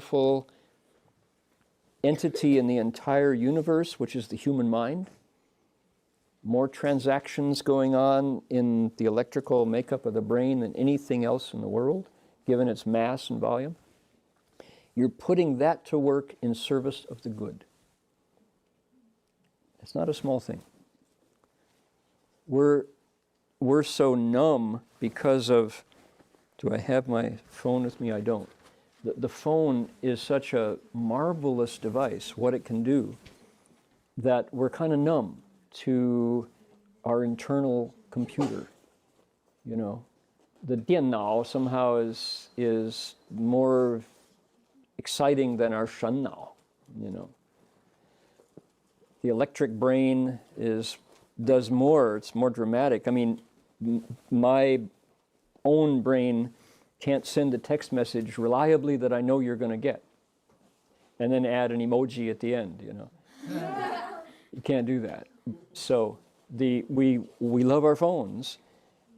powerful entity in the entire universe, which is the human mind. More transactions going on in the electrical makeup of the brain than anything else in the world, given its mass and volume. You're putting that to work in service of the good. It's not a small thing. We're so numb because of, do I have my phone with me? I don't. The phone is such a marvelous device, what it can do, that we're kind of numb to our internal computer. You know, the 电脑 somehow is more exciting than our 神脑, you know. The electric brain does more, it's more dramatic. I mean, my own brain can't send a text message reliably that I know you're going to get, and then add an emoji at the end, you know. You can't do that. So we love our phones,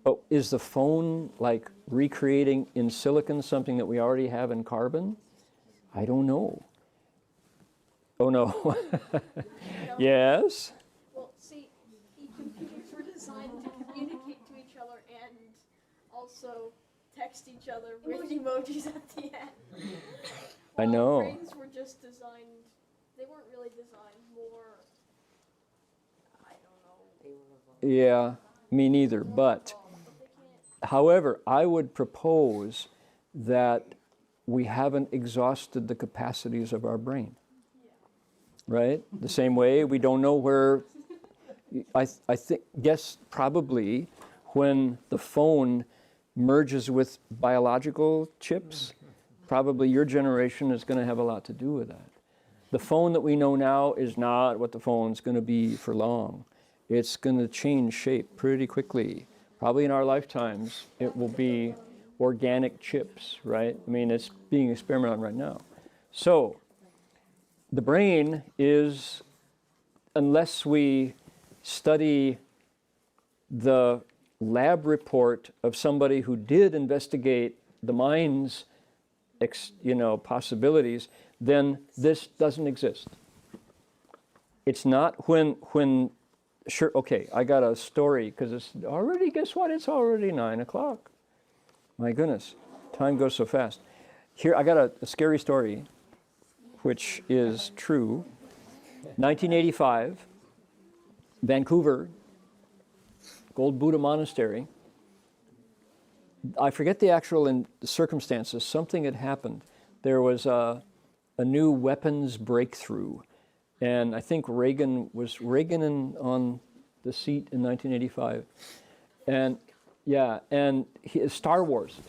but is the phone like recreating in silicon something that we already have in carbon? I don't know. Oh no. Yes? Well, see, computers were designed to communicate to each other and also text each other with emojis at the end. I know. Brains were just designed, they weren't really designed more, I don't know. Yeah, me neither. But, however, I would propose that we haven't exhausted the capacities of our brain. Right? The same way we don't know where, I guess probably when the phone merges with biological chips, probably your generation is going to have a lot to do with that. The phone that we know now is not what the phone's going to be for long. It's going to change shape pretty quickly. Probably in our lifetimes, it will be organic chips, right? I mean, it's being experimented on right now. So, the brain is, unless we study the lab report of somebody who did investigate the mind's possibilities, then this doesn't exist. It's not when sure, okay, I got a story, because it's already, guess what, it's already 9 o'clock. My goodness, time goes so fast. Here, I got a scary story, which is true. 1985, Vancouver, Gold Buddha Monastery. I forget the actual circumstances. Something had happened. There was a new weapons breakthrough, and I think Reagan on the seat in 1985, and yeah, and Star Wars.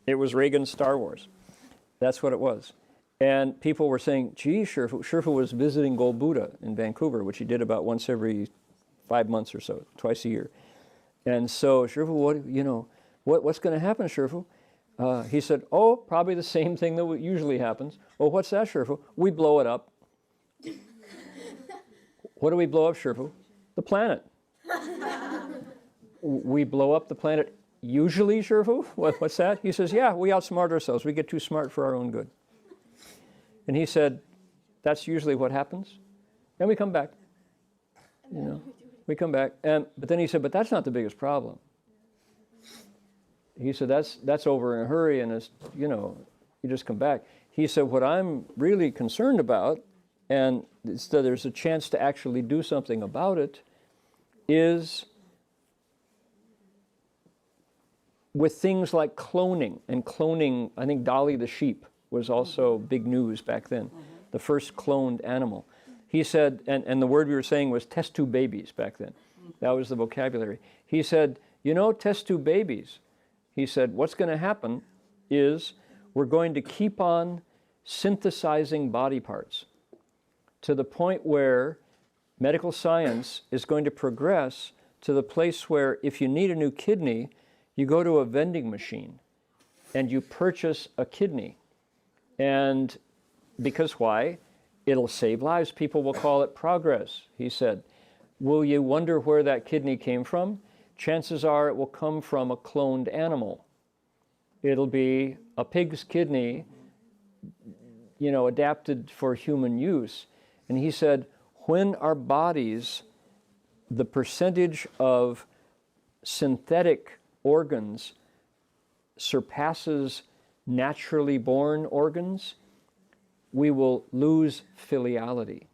It was Reagan's Star Wars. That's what it was. And people were saying, gee, Shifu was visiting Gold Buddha in Vancouver, which he did about once every 5 months or so, twice a year. And so Shifu, what's going to happen, Shifu? He said, oh, probably the same thing that usually happens. Oh, what's that, Shifu? We blow it up. What do we blow up, Shifu? The planet. We blow up the planet usually, Shifu? What's that? He says, yeah, we outsmart ourselves. We get too smart for our own good. And he said, that's usually what happens. And we come back. We come back. But then he said, but that's not the biggest problem. He said, that's over in a hurry, and it's, you just come back. He said, what I'm really concerned about, and so there's a chance to actually do something about it, is with things like cloning. And cloning, I think Dolly the sheep was also big news back then, the first cloned animal. He said, and the word we were saying was test tube babies back then. That was the vocabulary. He said, test tube babies. He said, what's going to happen is we're going to keep on synthesizing body parts to the point where medical science is going to progress to the place where if you need a new kidney, you go to a vending machine and you purchase a kidney. And because why? It'll save lives. People will call it progress, he said. Will you wonder where that kidney came from? Chances are it will come from a cloned animal. It'll be a pig's kidney adapted for human use. And he said, when our bodies, the percentage of synthetic organs surpasses naturally born organs, we will lose filiality,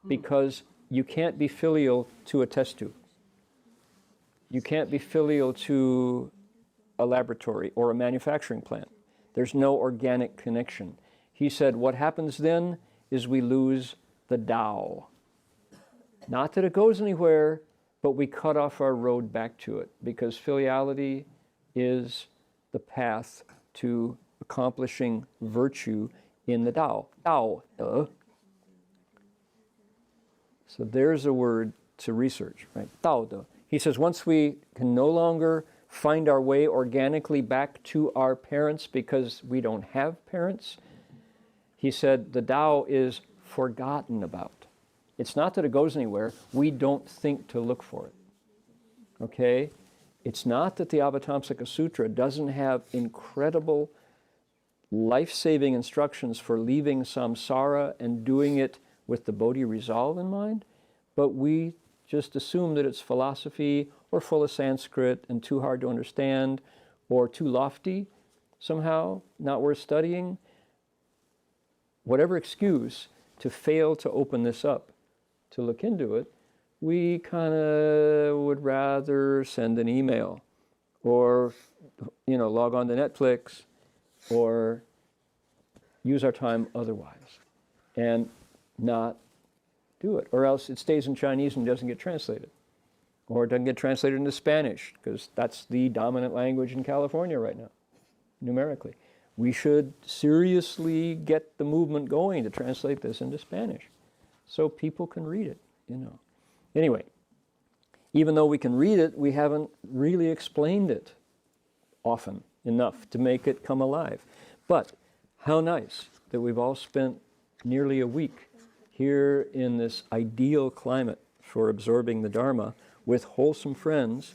because you can't be filial to a test tube. You can't be filial to a laboratory or a manufacturing plant. There's no organic connection. He said what happens then is we lose the Tao. Not that it goes anywhere, but we cut off our road back to it, because filiality is the path to accomplishing virtue in the Tao. Tao. So there's a word to research, right? Tao de. He says once we can no longer find our way organically back to our parents because we don't have parents, he said the Tao is forgotten about. It's not that it goes anywhere, we don't think to look for it. Okay? It's not that the Avatamsaka Sutra doesn't have incredible life-saving instructions for leaving samsara and doing it with the Bodhi resolve in mind, but we just assume that it's philosophy or full of Sanskrit and too hard to understand or too lofty somehow, not worth studying. Whatever excuse to fail to open this up, to look into it, we kind of would rather send an email or, log on to Netflix or use our time otherwise and not do it. Or else it stays in Chinese and doesn't get translated. Or it doesn't get translated into Spanish, because that's the dominant language in California right now, numerically. We should seriously get the movement going to translate this into Spanish so people can read it, Anyway, even though we can read it, we haven't really explained it often enough to make it come alive. But how nice that we've all spent nearly a week here in this ideal climate for absorbing the Dharma with wholesome friends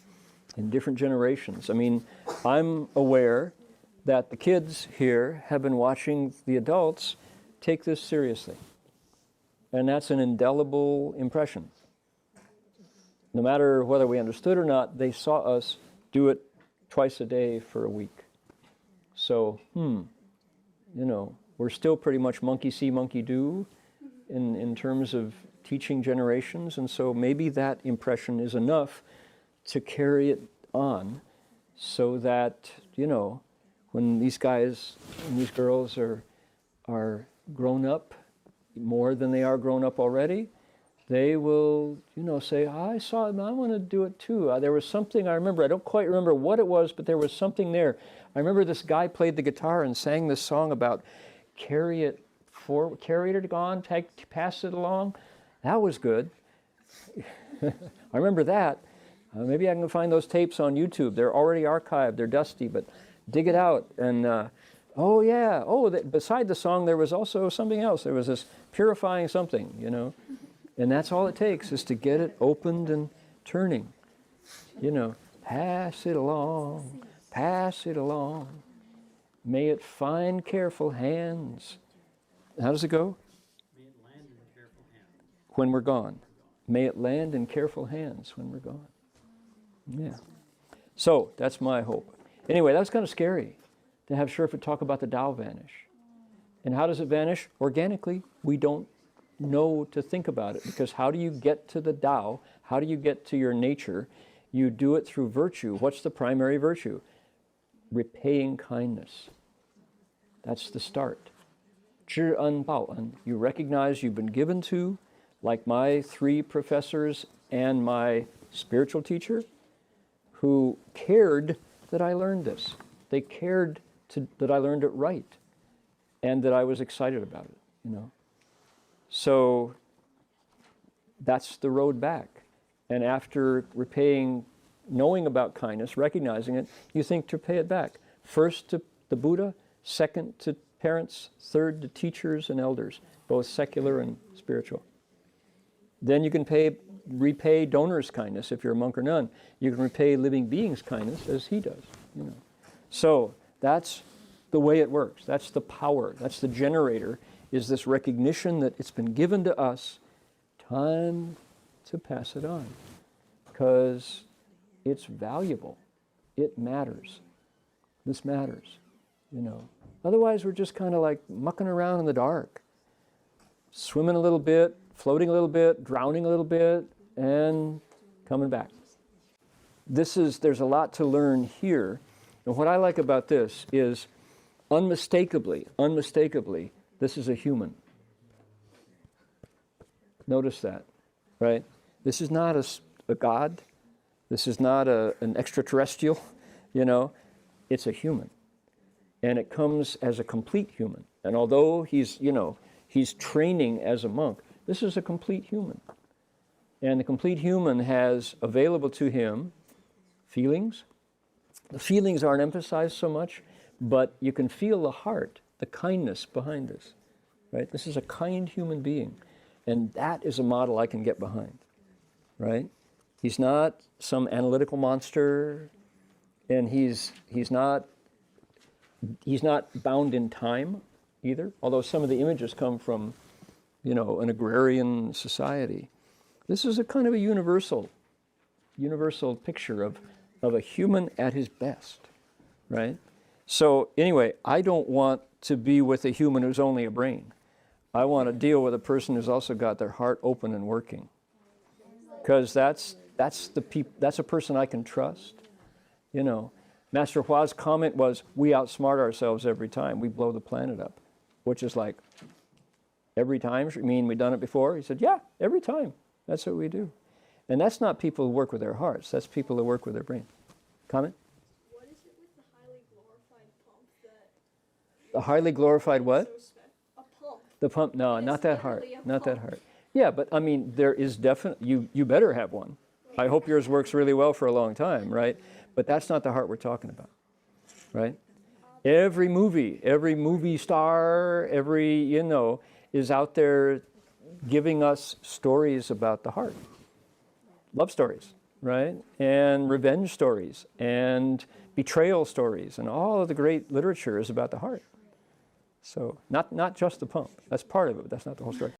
in different generations. I mean, I'm aware that the kids here have been watching the adults take this seriously. And that's an indelible impression. No matter whether we understood or not, they saw us do it twice a day for a week. So, we're still pretty much monkey see, monkey do in terms of teaching generations. And so maybe that impression is enough to carry it on so that, when these guys and these girls are grown up, more than they are grown up already, they will, say, I saw it, I want to do it too. There was something I remember, I don't quite remember what it was, but there was something there. I remember this guy played the guitar and sang this song about carry it on, pass it along. That was good. I remember that. Maybe I can find those tapes on YouTube. They're already archived, they're dusty, but dig it out. And beside the song there was also something else. There was this purifying something, And that's all it takes, is to get it opened and turning. Pass it along, may it find careful hands. How does it go? May it land in careful hands. When we're gone. May it land in careful hands when we're gone. Yeah. So, that's my hope. Anyway, that was kind of scary to have Sherpa talk about the Tao vanish. And how does it vanish? Organically, we don't know to think about it, because how do you get to the Tao? How do you get to your nature? You do it through virtue. What's the primary virtue? Repaying kindness. That's the start. 知恩报恩. You recognize you've been given to, like my 3 professors and my spiritual teacher, who cared that I learned this. They cared that I learned it right, and that I was excited about it, So that's the road back. And after repaying, knowing about kindness, recognizing it, you think to pay it back. First to the Buddha, second to parents, third to teachers and elders, both secular and spiritual. Then you can repay donors' kindness if you're a monk or nun. You can repay living beings' kindness as he does. So that's the way it works. That's the power. That's the generator, is this recognition that it's been given to us, time to pass it on. Because it's valuable. It matters. This matters, you know. Otherwise, we're just kind of like mucking around in the dark, swimming a little bit, floating a little bit, drowning a little bit, and coming back. There's a lot to learn here. And what I like about this is unmistakably, this is a human. Notice that, right? This is not a god. This is not an extraterrestrial, you know. It's a human. And it comes as a complete human. And although he's training as a monk, this is a complete human. And the complete human has available to him feelings. The feelings aren't emphasized so much, but you can feel the heart, the kindness behind this, right? This is a kind human being. And that is a model I can get behind, right? He's not some analytical monster, and he's not bound in time either, although some of the images come from, an agrarian society. This is a kind of a universal picture of a human at his best, right? So anyway, I don't want to be with a human who's only a brain. I want to deal with a person who's also got their heart open and working, because that's a person I can trust. Master Hua's comment was, we outsmart ourselves every time. We blow the planet up, which is like, every time? You mean we've done it before? He said, yeah, every time. That's what we do. And that's not people who work with their hearts. That's people who work with their brain. Comment? What is it with the highly glorified pump that... The highly glorified what? A pump. The pump? No, not that heart. literally a Not that pump. heart. Yeah, but I mean, there is definitely, you better have one. I hope yours works really well for a long time, right? But that's not the heart we're talking about, right? Every movie star, is out there giving us stories about the heart. Love stories, right? And revenge stories and betrayal stories, and all of the great literature is about the heart. So not just the pump. That's part of it, but that's not the whole story.